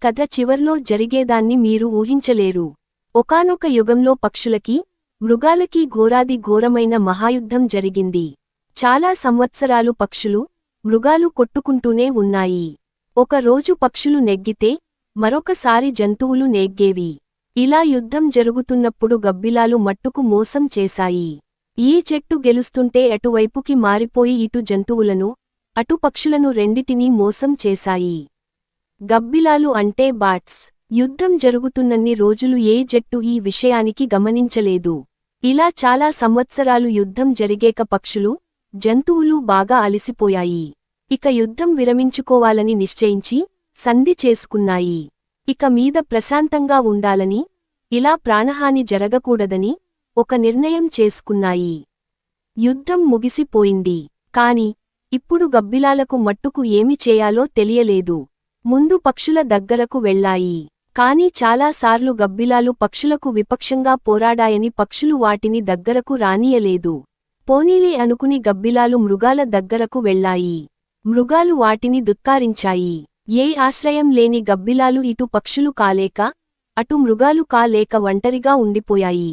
కథ చివర్లో జరిగేదాన్ని మీరు ఊహించలేరు. ఒకానొక యుగంలో పక్షులకి, మృగాలకి ఘోరాది ఘోరమైన మహాయుద్ధం జరిగింది. చాలా సంవత్సరాలు పక్షులు, మృగాలు కొట్టుకుంటూనే ఉన్నాయి. ఒక రోజు పక్షులు నెగ్గితే, మరొకసారి జంతువులు నెగ్గేవి. ఇలా యుద్ధం జరుగుతున్నప్పుడు గబ్బిలాలు మట్టుకు మోసం చేశాయి. ఈ చెట్టు గెలుస్తుంటే అటువైపుకి మారిపోయి ఇటు జంతువులను, అటు పక్షులను రెండిటినీ మోసం చేశాయి. గబ్బిలాలు అంటే బాట్స్. యుద్ధం జరుగుతున్నన్ని రోజులు ఏ జట్టు ఈ విషయానికి గమనించలేదు. ఇలా చాలా సంవత్సరాలు యుద్ధం జరిగేక పక్షులు, జంతువులు బాగా అలసిపోయాయి. ఇక యుద్ధం విరమించుకోవాలని నిశ్చయించి, సంధి చేసుకున్నాయి. ఇక మీద ప్రశాంతంగా ఉండాలని, ఇలా ప్రాణహాని జరగకూడదని, ఒక నిర్ణయం చేసుకున్నాయి. యుద్ధం ముగిసిపోయింది. కాని, ఇప్పుడు గబ్బిలాలకు మట్టుకు ఏమి చేయాలో తెలియలేదు. ముందు పక్షుల దగ్గరకు వెళ్లాయి. కాని చాలాసార్లు గబ్బిలాలు పక్షులకు విపక్షంగా పోరాడాయని పక్షులు వాటిని దగ్గరకు రానీయలేదు. పోనీలే అనుకుని గబ్బిలాలు మృగాల దగ్గరకు వెళ్లాయి. మృగాలు వాటిని దుత్కారించాయి. ఏ ఆశ్రయం లేని గబ్బిలాలు ఇటు పక్షులు కాలేక, అటు మృగాలు కాలేక ఒంటరిగా ఉండిపోయాయి.